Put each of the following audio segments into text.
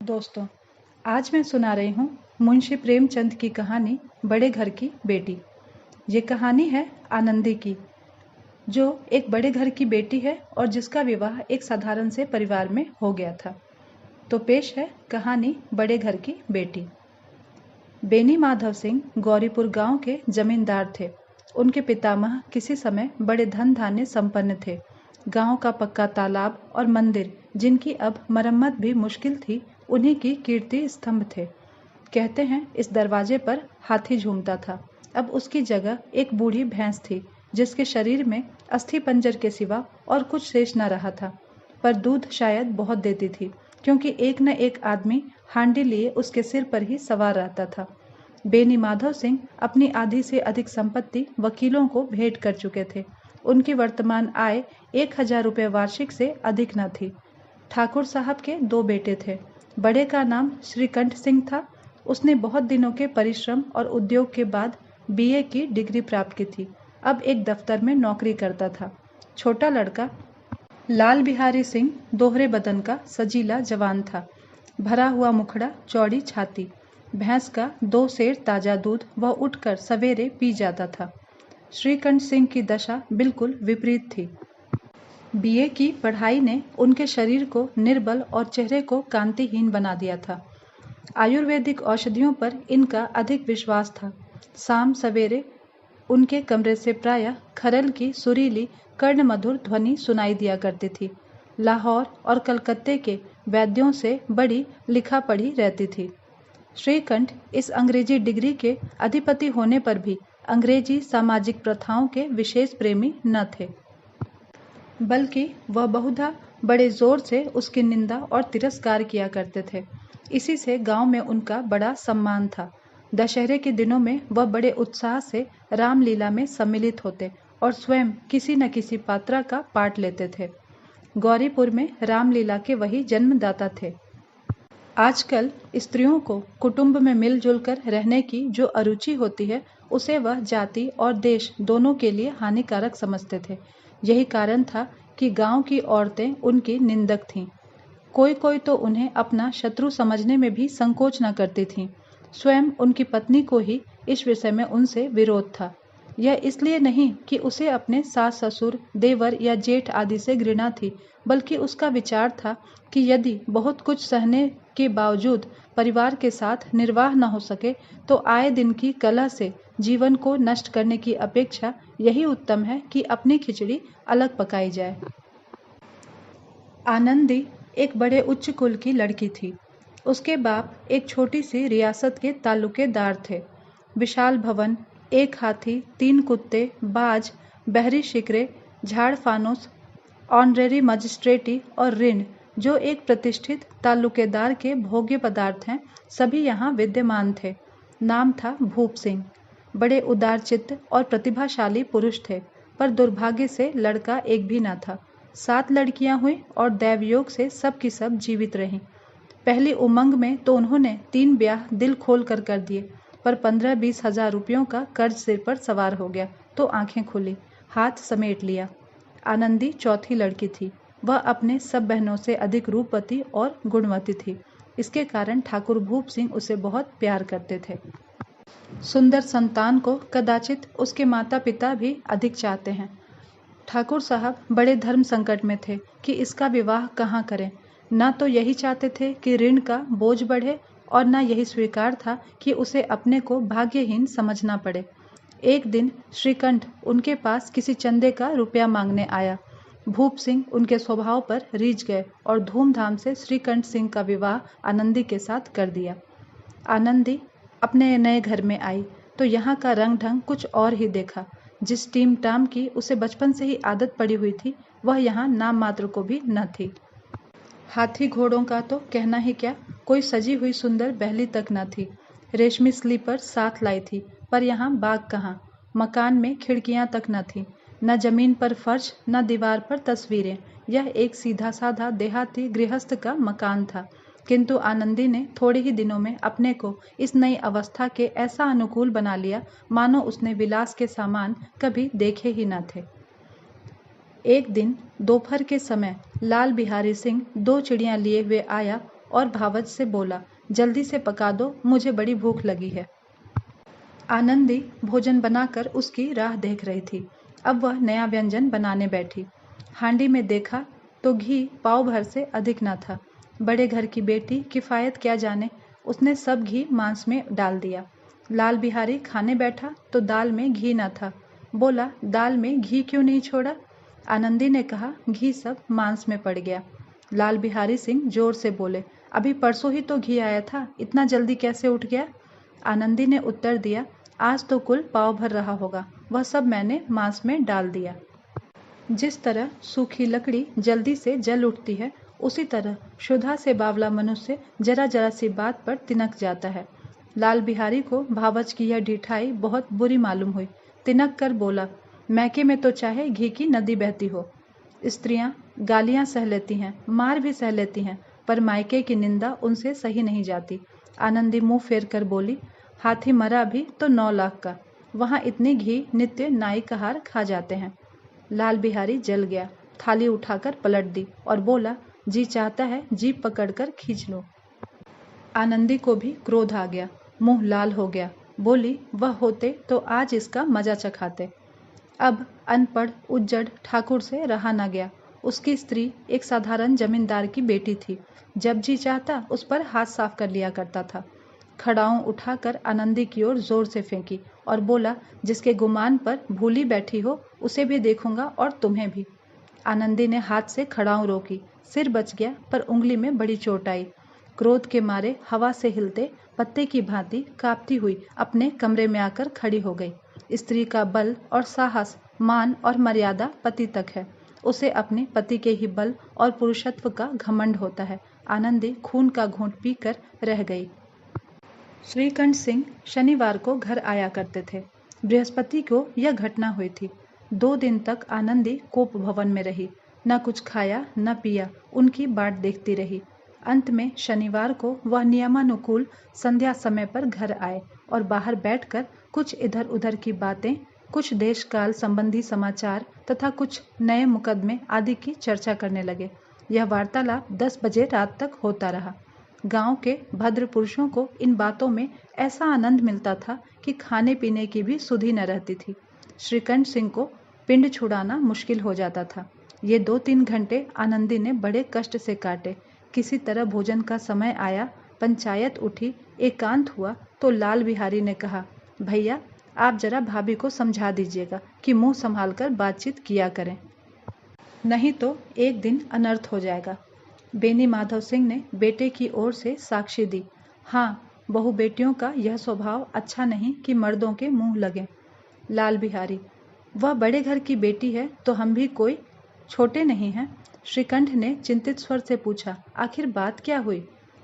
दोस्तों, आज मैं सुना रही हूँ मुंशी प्रेमचंद की कहानी बड़े घर की बेटी। ये कहानी है आनंदी की, जो एक बड़े घर की बेटी है और जिसका विवाह एक साधारण से परिवार में हो गया था। तो पेश है कहानी बड़े घर की बेटी। बेनी माधव सिंह गौरीपुर गांव के जमींदार थे। उनके पितामह किसी समय बड़े धन धान्य संपन्न थे। गांव का पक्का तालाब और मंदिर, जिनकी अब मरम्मत भी मुश्किल थी, उन्हीं की कीर्ति स्तंभ थे। कहते हैं इस दरवाजे पर हाथी झूमता था। अब उसकी जगह एक बूढ़ी भैंस थी, जिसके शरीर में अस्थि पंजर के सिवा और कुछ शेष न रहा था, पर दूध शायद बहुत देती थी, क्योंकि एक न एक आदमी हांडी लिए उसके सिर पर ही सवार रहता था। बेनी माधव सिंह अपनी आधी से अधिक संपत्ति वकीलों को भेंट कर चुके थे। उनकी वर्तमान आय 1,000 रुपये वार्षिक से अधिक न थी। ठाकुर साहब के 2 बेटे थे। बड़े का नाम श्रीकंठ सिंह था। उसने बहुत दिनों के परिश्रम और उद्योग के बाद बीए की डिग्री प्राप्त की थी। अब एक दफ्तर में नौकरी करता था। छोटा लड़का लाल बिहारी सिंह दोहरे बदन का सजीला जवान था। भरा हुआ मुखड़ा, चौड़ी छाती। भैंस का 2 सेर ताजा दूध वह उठकर सवेरे पी जाता था। श्रीकंठ सिंह की दशा बिल्कुल विपरीत थी। बीए की पढ़ाई ने उनके शरीर को निर्बल और चेहरे को कांतिहीन बना दिया था। आयुर्वेदिक औषधियों पर इनका अधिक विश्वास था। शाम सवेरे उनके कमरे से प्रायः खरल की सुरीली कर्णमधुर ध्वनि सुनाई दिया करती थी। लाहौर और कलकत्ते के वैद्यों से बड़ी लिखा पढ़ी रहती थी। श्रीकंठ इस अंग्रेजी डिग्री के अधिपति होने पर भी अंग्रेजी सामाजिक प्रथाओं के विशेष प्रेमी न थे, बल्कि वह बहुधा बड़े जोर से उसकी निंदा और तिरस्कार किया करते थे। इसी से गांव में उनका बड़ा सम्मान था। दशहरे के दिनों में वह बड़े उत्साह से रामलीला में सम्मिलित होते और स्वयं किसी न किसी पात्रा का पाठ लेते थे। गौरीपुर में रामलीला के वही जन्मदाता थे। आजकल स्त्रियों को कुटुंब में मिलजुल कर रहने की जो अरुचि होती है, उसे वह जाति और देश दोनों के लिए हानिकारक समझते थे। यही कारण था कि गांव की औरतें उनकी निंदक थीं। कोई कोई तो उन्हें अपना शत्रु समझने में भी संकोच न करती थीं। स्वयं उनकी पत्नी को ही इस विषय में उनसे विरोध था। यह इसलिए नहीं कि उसे अपने सास ससुर, देवर या जेठ आदि से घृणा थी, बल्कि उसका विचार था कि यदि बहुत कुछ सहने के बावजूद परिवार के साथ निर्वाह न हो सके, तो आए दिन की कलह से जीवन को नष्ट करने की अपेक्षा यही उत्तम है कि अपनी खिचड़ी अलग पकाई जाए। आनंदी एक बड़े उच्च कुल की लड़की थी। उसके बाप एक छोटी सी रियासत के ताल्लुकेदार थे। विशाल भवन, 1 हाथी, 3 कुत्ते, बाज, बहरी शिकरे, झाड़ फानूस, ऑनरेरी मजिस्ट्रेटी और ऋण, जो एक प्रतिष्ठित ताल्लुकेदार के भोग्य पदार्थ हैं, सभी यहाँ विद्यमान थे। नाम था भूप सिंह। बड़े उदारचित्त और प्रतिभाशाली पुरुष थे, पर दुर्भाग्य से लड़का एक भी न था। 7 लड़कियां हुई और दैवयोग से सब की सब जीवित रहीं। पहली उमंग में तो उन्होंने 3 ब्याह दिल खोल कर दिए, पर 15-20 हजार रुपयों का कर्ज सिर पर सवार हो गया तो आंखें खुली, हाथ समेट लिया। आनंदी चौथी लड़की थी। वह अपने सब बहनों से अधिक रूपवती और गुणवती थी। इसके कारण ठाकुर भूप सिंह उसे बहुत प्यार करते थे। सुंदर संतान को कदाचित उसके माता पिता भी अधिक चाहते हैं। ठाकुर साहब बड़े धर्म संकट में थे कि इसका विवाह कहाँ करें। न तो यही चाहते थे कि ऋण का बोझ बढ़े, और न यही स्वीकार था कि उसे अपने को भाग्यहीन समझना पड़े। एक दिन श्रीकंठ उनके पास किसी चंदे का रुपया मांगने आया। भूप सिंह उनके स्वभाव पर रीझ गए और धूमधाम से श्रीकंठ सिंह का विवाह आनंदी के साथ कर दिया। आनंदी अपने नए घर में आई तो यहाँ का रंग ढंग कुछ और ही देखा। जिस टीम टाम की उसे बचपन से ही आदत पड़ी हुई थी, वह यहाँ नाम मात्र को भी न थी। हाथी घोड़ों का तो कहना ही क्या, कोई सजी हुई सुंदर बहली तक न थी। रेशमी स्लीपर साथ लाई थी, पर यहाँ बाग कहाँ। मकान में खिड़कियाँ तक न थी, न जमीन पर फर्श, न दीवार पर तस्वीरें। यह एक सीधा साधा देहाती गृहस्थ का मकान था, किंतु आनंदी ने थोड़े ही दिनों में अपने को इस नई अवस्था के ऐसा अनुकूल बना लिया, मानो उसने विलास के सामान कभी देखे ही न थे। एक दिन दोपहर के समय लाल बिहारी सिंह 2 चिड़ियां लिए हुए आया और भावच से बोला, जल्दी से पका दो, मुझे बड़ी भूख लगी है। आनंदी भोजन बनाकर उसकी राह देख रही थी। अब वह नया व्यंजन बनाने बैठी। हांडी में देखा तो घी पाव भर से अधिक न था। बड़े घर की बेटी किफायत क्या जाने, उसने सब घी मांस में डाल दिया। लाल बिहारी खाने बैठा तो दाल में घी न था। बोला, दाल में घी क्यों नहीं छोड़ा? आनंदी ने कहा, घी सब मांस में पड़ गया। लाल बिहारी सिंह जोर से बोले, अभी परसों ही तो घी आया था, इतना जल्दी कैसे उठ गया? आनंदी ने उत्तर दिया, आज तो कुल पाव भर रहा होगा, वह सब मैंने मांस में डाल दिया। जिस तरह सूखी लकड़ी जल्दी से जल उठती है, उसी तरह क्षुधा से बावला मनुष्य जरा जरा सी बात पर तिनक जाता है। लाल बिहारी को भावच की यह ढिठाई बहुत बुरी मालूम हुई। तिनक कर बोला, मैके में तो चाहे घी की नदी बहती हो। स्त्रियां गालियां सह लेती हैं, मार भी सह लेती हैं, पर मायके की निंदा उनसे सही नहीं जाती। आनंदी मुंह फेर कर बोली, हाथी मरा भी तो 9 लाख का, वहां इतनी घी नित्य नाई कहार खा जाते हैं। लाल बिहारी जल गया, थाली उठाकर पलट दी और बोला, जी चाहता है जीभ पकड़कर खींच लो। आनंदी को भी क्रोध आ गया, मुंह लाल हो गया। बोली, वह होते तो आज इसका मजा चखाते। अब अनपढ़ उज्जड़ ठाकुर से रहा न गया। उसकी स्त्री एक साधारण जमींदार की बेटी थी। जब जी चाहता उस पर हाथ साफ कर लिया करता था। खड़ाऊं उठाकर आनंदी की ओर जोर से फेंकी और बोला, जिसके गुमान पर भूली बैठी हो उसे भी देखूंगा और तुम्हें भी। आनंदी ने हाथ से खड़ाऊं रोकी, सिर बच गया पर उंगली में बड़ी चोट आई। क्रोध के मारे हवा से हिलते पत्ते की भांति कांपती हुई अपने कमरे में आकर खड़ी हो गई। स्त्री का बल और साहस, मान और मर्यादा पति तक है। उसे अपने पति के ही बल और पुरुषत्व का घमंड होता है। आनंदी खून का घूंट पीकर रह गई। श्रीकंठ सिंह शनिवार को घर आया करते थे। बृहस्पति को यह घटना हुई थी। 2 दिन तक आनंदी कोप भवन में रही, न कुछ खाया न पिया, उनकी बाट देखती रही। अंत में शनिवार को वह नियमानुकूल संध्या समय पर घर आए और बाहर बैठकर कुछ इधर उधर की बातें, कुछ देश काल संबंधी समाचार तथा कुछ नए मुकदमे आदि की चर्चा करने लगे। यह वार्तालाप 10 बजे रात तक होता रहा। गांव के भद्र पुरुषों को इन बातों में ऐसा आनंद मिलता था कि खाने पीने की भी सुधि न रहती थी। श्रीकंठ सिंह को पिंड छुड़ाना मुश्किल हो जाता था। ये 2-3 घंटे आनंदी ने बड़े कष्ट से काटे। किसी तरह भोजन का समय आया, पंचायत उठी, एकांत हुआ तो लाल बिहारी ने कहा, भैया आप जरा भाभी को समझा दीजिएगा कि मुंह संभाल कर बातचीत किया करें, नहीं तो एक दिन अनर्थ हो जाएगा। बेनी माधव सिंह ने बेटे की ओर से साक्षी दी, हाँ, बहू बेटियों का यह स्वभाव अच्छा नहीं कि मर्दों के मुंह लगे। लाल बिहारी, वह बड़े घर की बेटी है तो हम भी कोई छोटे नहीं हैं। श्रीकंठ ने चिंतित स्वर से पूछा, आखिर बात क्या हुई?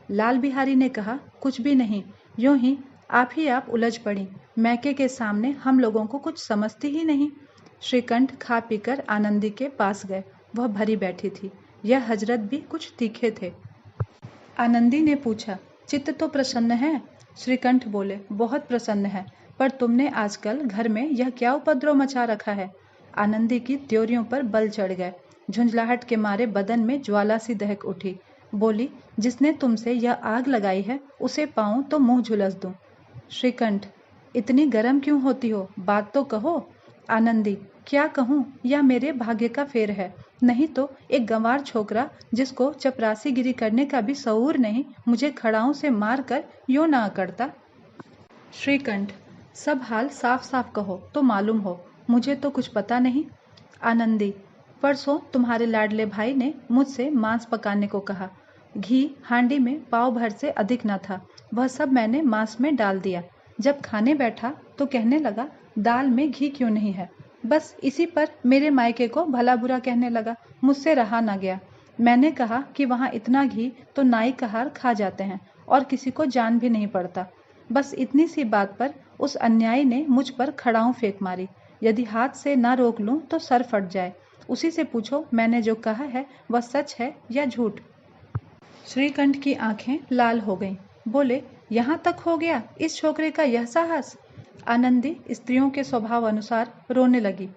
लाल बिहारी ने कहा, कुछ भी नहीं, यूं ही आप उलझ पड़ी। मैके के सामने हम लोगों को कुछ समझती ही नहीं। श्रीकंठ खा पीकर आनंदी के पास गए। वह भरी बैठी थी। यह हजरत भी कुछ तीखे थे। आनंदी ने पूछा, चित्त तो प्रसन्न है? श्रीकंठ बोले, बहुत प्रसन्न है, पर तुमने आजकल घर में यह क्या उपद्रव मचा रखा है? आनंदी की त्योरियों पर बल चढ़ गए। झुंझलाहट के मारे बदन में ज्वाला सी दहक उठी। बोली, जिसने तुमसे यह आग लगाई है उसे पाऊं तो मुंह झुलस दूं। श्रीकंठ, इतनी गर्म क्यों होती हो, बात तो कहो। आनंदी, क्या कहूँ, यह मेरे भाग्य का फेर है, नहीं तो एक गंवार छोकरा जिसको चपरासीगिरी करने का भी शऊर नहीं, मुझे खड़ाऊं से मार कर यूं ना अकड़ता। श्रीकंठ, सब हाल साफ साफ कहो तो मालूम हो, मुझे तो कुछ पता नहीं। आनंदी, परसों तुम्हारे लाडले भाई ने मुझसे मांस पकाने को कहा। घी हांडी में पाव भर से अधिक न था, वह सब मैंने मांस में डाल दिया। जब खाने बैठा तो कहने लगा, दाल में घी क्यों नहीं है। बस इसी पर मेरे मायके को भला बुरा कहने लगा। मुझसे रहा न गया। मैंने कहा कि वहाँ इतना घी तो नाई कहार खा जाते हैं और किसी को जान भी नहीं पड़ता। बस इतनी सी बात पर उस अन्यायी ने मुझ पर खड़ाऊं फेंक मारी। यदि हाथ से ना रोक लूं तो सर फट जाए। उसी से पूछो मैंने जो कहा है वह सच है या झूठ। श्रीकंठ की आंखें लाल हो गईं। बोले, यहाँ तक हो गया इस छोकरे का यह साहस। आनंदी स्त्रियों के स्वभाव अनुसार रोने लगी।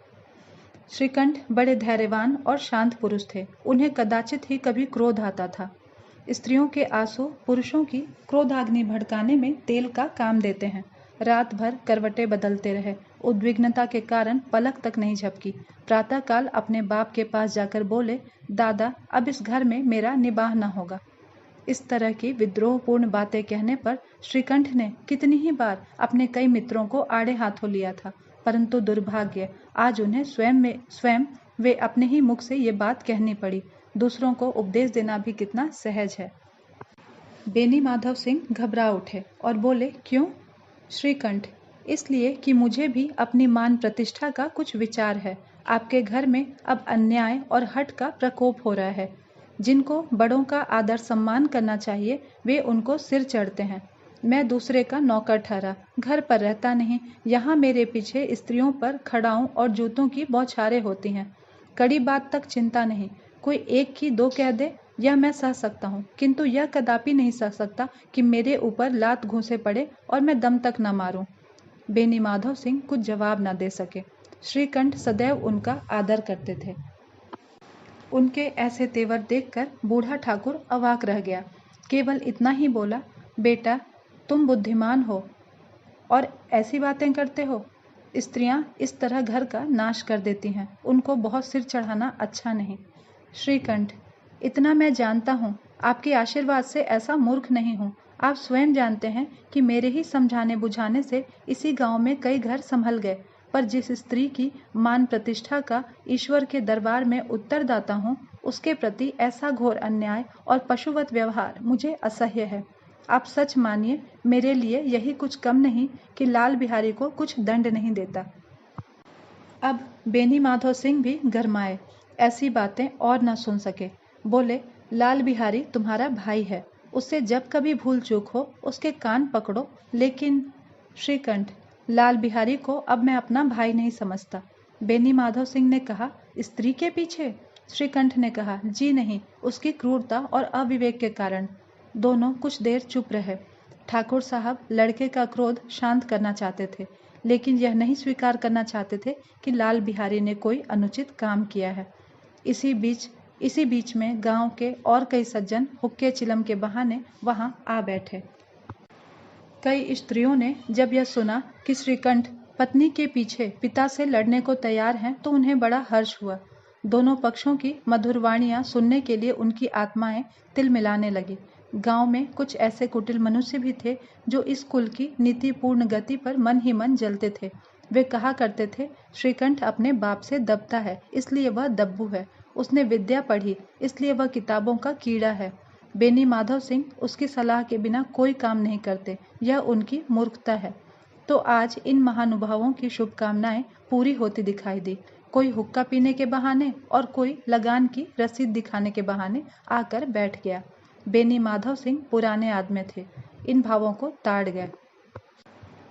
श्रीकंठ बड़े धैर्यवान और शांत पुरुष थे। उन्हें कदाचित ही कभी क्रोध आता था। स्त्रियों के आंसू पुरुषों की क्रोधाग्नि भड़काने में तेल का काम देते हैं। रात भर करवटें बदलते रहे, उद्विग्नता के कारण पलक तक नहीं झपकी। प्रातःकाल अपने बाप के पास जाकर बोले, दादा अब इस घर में मेरा निबाह न होगा। इस तरह की विद्रोहपूर्ण बातें कहने पर श्रीकंठ ने कितनी ही बार अपने कई मित्रों को आड़े हाथों लिया था, परंतु दुर्भाग्य आज उन्हें स्वयं वे अपने ही मुख से ये बात कहनी पड़ी। दूसरों को उपदेश देना भी कितना सहज है। बेनी माधव सिंह घबरा उठे और बोले, क्यों? श्रीकंठ, इसलिए कि मुझे भी अपनी मान प्रतिष्ठा का कुछ विचार है। आपके घर में अब अन्याय और हठ का प्रकोप हो रहा है। जिनको बड़ों का आदर सम्मान करना चाहिए वे उनको सिर चढ़ते हैं। मैं दूसरे का नौकर ठहरा, घर पर रहता नहीं, यहाँ मेरे पीछे स्त्रियों पर खड़ाओं और जूतों की बौछारें होती हैं। कड़ी बात तक चिंता नहीं, कोई एक की दो कह दे, यह मैं सह सकता हूँ, किंतु यह कदापि नहीं सह सकता कि मेरे ऊपर लात घूंसे पड़े और मैं दम तक न मारूं। बेनी माधव सिंह कुछ जवाब न दे सके। श्रीकंठ सदैव उनका आदर करते थे। उनके ऐसे तेवर देखकर बूढ़ा ठाकुर अवाक रह गया। केवल इतना ही बोला, बेटा तुम बुद्धिमान हो और ऐसी बातें करते हो। स्त्रियां इस तरह घर का नाश कर देती हैं, उनको बहुत सिर चढ़ाना अच्छा नहीं। श्रीकंठ, इतना मैं जानता हूँ, आपके आशीर्वाद से ऐसा मूर्ख नहीं हूँ। आप स्वयं जानते हैं कि मेरे ही समझाने बुझाने से इसी गांव में कई घर संभल गए, पर जिस स्त्री की मान प्रतिष्ठा का ईश्वर के दरबार में उत्तरदाता हूँ, उसके प्रति ऐसा घोर अन्याय और पशुवत व्यवहार मुझे असह्य है। आप सच मानिए, मेरे लिए यही कुछ कम नहीं कि लाल बिहारी को कुछ दंड नहीं देता। अब बेनी माधव सिंह भी गरमाए, ऐसी बातें और न सुन सके। बोले, लाल बिहारी तुम्हारा भाई है, उससे जब कभी भूल चूक हो उसके कान पकड़ो। लेकिन श्रीकंठ, लाल बिहारी को अब मैं अपना भाई नहीं समझता। बेनी माधव सिंह ने कहा, स्त्री के पीछे? श्रीकंठ ने कहा, जी नहीं, उसकी क्रूरता और अविवेक के कारण। दोनों कुछ देर चुप रहे। ठाकुर साहब लड़के का क्रोध शांत करना चाहते थे, लेकिन यह नहीं स्वीकार करना चाहते थे कि लाल बिहारी ने कोई अनुचित काम किया है। इसी बीच में गांव के और कई सज्जन हुक्के चिलम के बहाने वहां आ बैठे। कई स्त्रियों ने जब यह सुना कि श्रीकंठ पत्नी के पीछे पिता से लड़ने को तैयार हैं, तो उन्हें बड़ा हर्ष हुआ। दोनों पक्षों की मधुर वाणियां सुनने के लिए उनकी आत्माएं तिलमिलाने लगी। गांव में कुछ ऐसे कुटिल मनुष्य भी थे जो इस कुल की नीतिपूर्ण गति पर मन ही मन जलते थे। वे कहा करते थे, श्रीकंठ अपने बाप से दबता है, इसलिए वह दब्बू है। उसने विद्या पढ़ी, इसलिए वह किताबों का कीड़ा है। बेनी माधव सिंह उसकी सलाह के बिना कोई काम नहीं करते, यह उनकी मूर्खता है। तो आज इन महानुभावों की शुभकामनाएं पूरी होती दिखाई दी। कोई हुक्का पीने के बहाने और कोई लगान की रसीद दिखाने के बहाने आकर बैठ गया। बेनी माधव सिंह पुराने आदमी थे, इन भावों को ताड़ गए।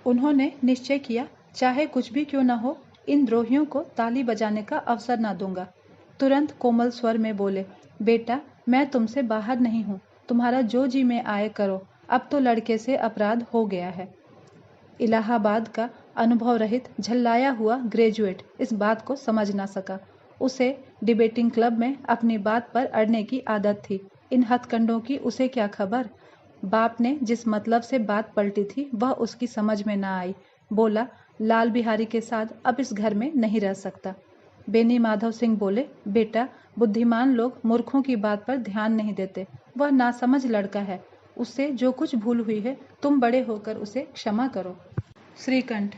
उन्होंने निश्चय किया, चाहे कुछ भी क्यों न हो, इन द्रोहियों को ताली बजाने का अवसर न दूंगा। तुरंत कोमल स्वर में बोले, बेटा मैं तुमसे बाहर नहीं हूँ, तुम्हारा जो जी में आए करो। अब तो लड़के से अपराध हो गया है। इलाहाबाद का अनुभव रहित झल्लाया हुआ ग्रेजुएट इस बात को समझ ना सका। उसे डिबेटिंग क्लब में अपनी बात पर अड़ने की आदत थी। इन हथकंडों की उसे क्या खबर। बाप ने जिस मतलब से बात पलटी थी वह उसकी समझ में ना आई। बोला, लाल बिहारी के साथ अब इस घर में नहीं रह सकता। बेनी माधव सिंह बोले, बेटा बुद्धिमान लोग मूर्खों की बात पर ध्यान नहीं देते। वह नासमझ लड़का है, उससे जो कुछ भूल हुई है तुम बड़े होकर उसे क्षमा करो। श्रीकंठ,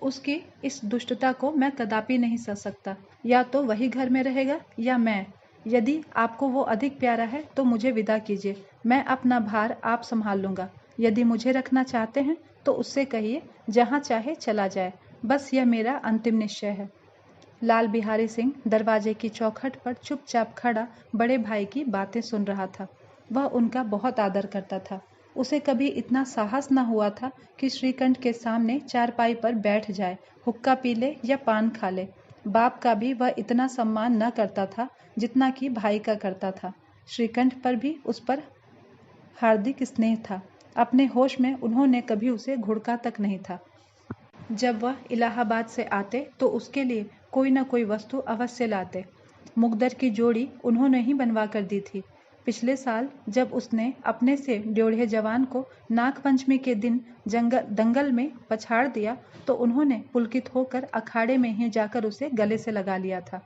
उसकी इस दुष्टता को मैं कदापि नहीं सह सकता। या तो वही घर में रहेगा या मैं। यदि आपको वो अधिक प्यारा है तो मुझे विदा कीजिए, मैं अपना भार आप संभाल लूंगा। यदि मुझे रखना चाहते हैं तो उससे कहिए जहाँ चाहे चला जाए, बस यह मेरा अंतिम निश्चय है। लाल बिहारी सिंह दरवाजे की चौखट पर चुपचाप खड़ा बड़े भाई की बातें सुन रहा था। वह उनका बहुत आदर करता था। उसे कभी इतना साहस न हुआ था कि श्रीकंठ के सामने चारपाई पर बैठ जाए, हुक्का पी ले या पान खा ले। बाप का भी वह इतना सम्मान न करता था जितना कि भाई का करता था। श्रीकंठ पर भी उस पर हार्दिक स्नेह था। अपने होश में उन्होंने कभी उसे घुड़का तक नहीं था। जब वह इलाहाबाद से आते तो उसके लिए कोई न कोई वस्तु अवश्य लाते। मुकद्दर की जोड़ी उन्होंने ही बनवा कर दी थी। पिछले साल जब उसने अपने से ड्योढ़े जवान को नागपंचमी के दिन दंगल में पछाड़ दिया तो उन्होंने पुलकित होकर अखाड़े में ही जाकर उसे गले से लगा लिया था।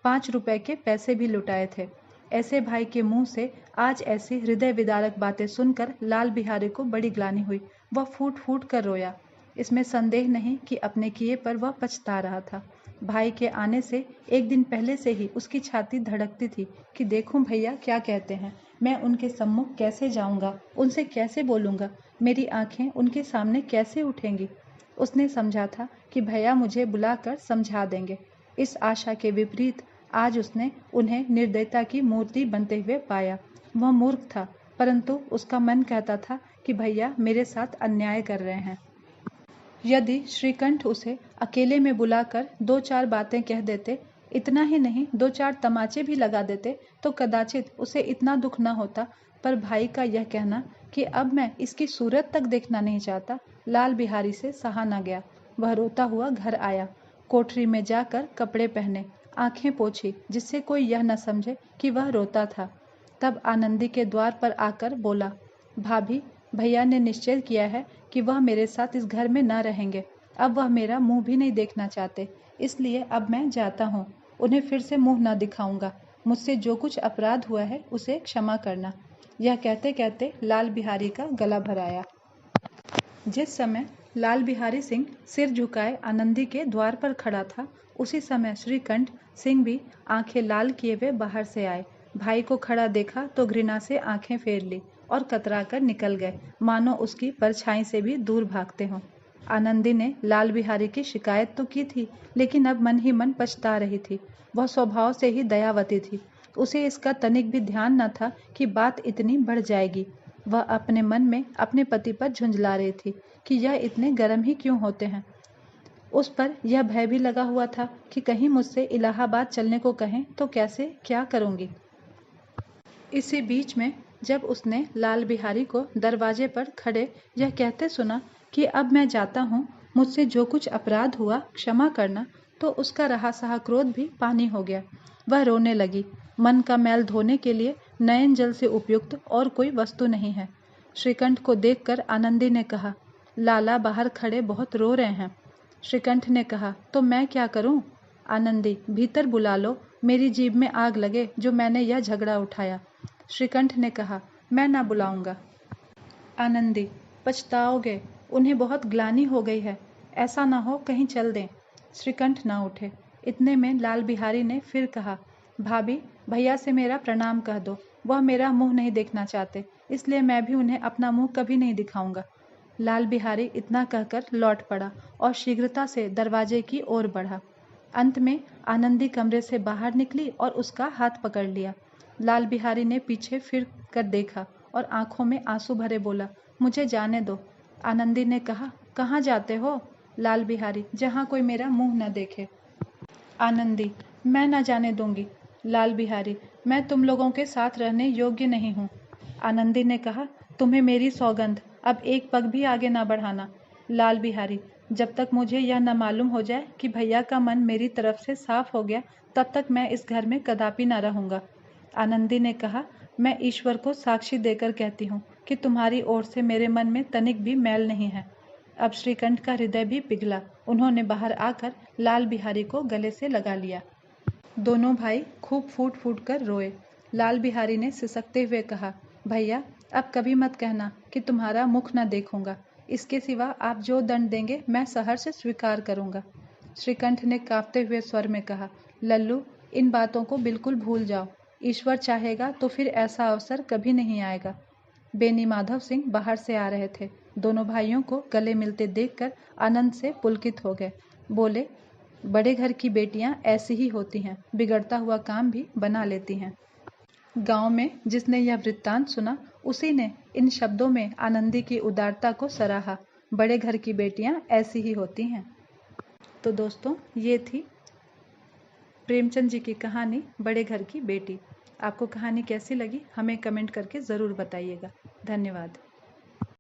5 रुपए के पैसे भी लुटाए थे। ऐसे भाई के मुंह से आज ऐसी हृदय विदारक बातें सुनकर लाल बिहारी को बड़ी ग्लानि हुई। वह फूट फूट कर रोया। इसमें संदेह नहीं कि अपने किए पर वह पछता रहा था। भाई के आने से एक दिन पहले से ही उसकी छाती धड़कती थी कि देखूं भैया क्या कहते हैं, मैं उनके सम्मुख कैसे जाऊंगा, उनसे कैसे बोलूंगा, मेरी आंखें उनके सामने कैसे उठेंगी। उसने समझा था कि भैया मुझे बुलाकर समझा देंगे। इस आशा के विपरीत आज उसने उन्हें निर्दयता की मूर्ति बनते हुए पाया। वह मूर्ख था, परंतु उसका मन कहता था कि भैया मेरे साथ अन्याय कर रहे हैं। यदि श्रीकंठ उसे अकेले में बुलाकर 2-4 बातें कह देते, इतना ही नहीं 2-4 तमाचे भी लगा देते तो कदाचित उसे इतना दुख न होता। पर भाई का यह कहना कि अब मैं इसकी सूरत तक देखना नहीं चाहता, लाल बिहारी से सहा न गया। वह रोता हुआ घर आया। कोठरी में जाकर कपड़े पहने, आंखें पोंछी, जिससे कोई यह न समझे कि वह रोता था। तब आनंदी के द्वार पर आकर बोला, भाभी, भैया ने निश्चय किया है कि वह मेरे साथ इस घर में न रहेंगे। अब वह मेरा मुंह भी नहीं देखना चाहते, इसलिए अब मैं जाता हूँ। उन्हें फिर से मुंह न दिखाऊंगा। मुझसे जो कुछ अपराध हुआ है उसे क्षमा करना। यह कहते कहते लाल बिहारी का गला भर आया। जिस समय लाल बिहारी सिंह सिर झुकाए आनंदी के द्वार पर खड़ा था, उसी समय श्रीकंठ सिंह भी आंखें लाल किए हुए बाहर से आए। भाई को खड़ा देखा तो घृणा से आंखें फेर ली और कतरा कर निकल गए, मानो उसकी परछाई से भी दूर भागते हों। आनंदी ने लाल बिहारी की शिकायत तो की थी, लेकिन अब मन ही मन पछता रही थी। वह स्वभाव से ही दयावती थी। उसे इसका तनिक भी ध्यान न था कि बात इतनी बढ़ जाएगी। वह अपने मन में अपने पति पर झुंझला रही थी कि यह इतने गर्म ही क्यों होते हैं। उस पर यह भय भी लगा हुआ था कि कहीं मुझसे इलाहाबाद चलने को कहें तो कैसे क्या करूंगी। इसी बीच में जब उसने लाल बिहारी को दरवाजे पर खड़े यह कहते सुना कि अब मैं जाता हूँ, मुझसे जो कुछ अपराध हुआ क्षमा करना, तो उसका रहा सहा क्रोध भी पानी हो गया। वह रोने लगी। मन का मैल धोने के लिए नयन जल से उपयुक्त और कोई वस्तु नहीं है। श्रीकंठ को देखकर आनंदी ने कहा, लाला बाहर खड़े बहुत रो रहे हैं। श्रीकंठ ने कहा, तो मैं क्या करूं? आनंदी, भीतर बुला लो, मेरी जीभ में आग लगे जो मैंने यह झगड़ा उठाया। श्रीकंठ ने कहा, मैं ना बुलाऊंगा। आनंदी, पछताओगे, उन्हें बहुत ग्लानि हो गई है, ऐसा ना हो कहीं चल दें। श्रीकंठ ना उठे। इतने में लाल बिहारी ने फिर कहा, भाभी, भैया से मेरा प्रणाम कह दो, वह मेरा मुंह नहीं देखना चाहते, इसलिए मैं भी उन्हें अपना मुंह कभी नहीं दिखाऊंगा। लाल बिहारी इतना कहकर लौट पड़ा और शीघ्रता से दरवाजे की ओर बढ़ा। अंत में आनंदी कमरे से बाहर निकली और उसका हाथ पकड़ लिया। लाल बिहारी ने पीछे फिर कर देखा और आंखों में आंसू भरे बोला, मुझे जाने दो। आनंदी ने कहा, कहाँ जाते हो? लाल बिहारी, जहाँ कोई मेरा मुंह न देखे। आनंदी, मैं न जाने दूंगी। लाल बिहारी, मैं तुम लोगों के साथ रहने योग्य नहीं हूँ। आनंदी ने कहा, तुम्हें मेरी सौगंध, अब एक पग भी आगे ना बढ़ाना। लाल बिहारी, जब तक मुझे यह न मालूम हो जाए कि भैया का मन मेरी तरफ से साफ हो गया, तब तक मैं इस घर में कदापि न रहूंगा। आनंदी ने कहा, मैं ईश्वर को साक्षी देकर कहती हूँ कि तुम्हारी ओर से मेरे मन में तनिक भी मैल नहीं है। अब श्रीकंठ का हृदय भी पिघला। उन्होंने बाहर आकर लाल बिहारी को गले से लगा लिया। दोनों भाई खूब फूट फूट कर रोए। लाल बिहारी ने सिसकते हुए कहा, भैया, अब कभी मत कहना कि तुम्हारा मुख न देखूंगा। इसके सिवा आप जो दंड देंगे मैं सहर्ष स्वीकार करूंगा। श्रीकंठ ने कांपते हुए स्वर में कहा, लल्लू, इन बातों को बिल्कुल भूल जाओ। ईश्वर चाहेगा तो फिर ऐसा अवसर कभी नहीं आएगा। बेनी माधव सिंह बाहर से आ रहे थे। दोनों भाइयों को गले मिलते देखकर आनंद से पुलकित हो गए। बोले, बड़े घर की बेटियां ऐसी ही होती हैं, बिगड़ता हुआ काम भी बना लेती हैं। गांव में जिसने यह वृत्तांत सुना, उसी ने इन शब्दों में आनंदी की उदारता को सराहा। बड़े घर की बेटियां ऐसी ही होती हैं। तो दोस्तों, ये थी प्रेमचंद जी की कहानी बड़े घर की बेटी। आपको कहानी कैसी लगी हमें कमेंट करके ज़रूर बताइएगा। धन्यवाद।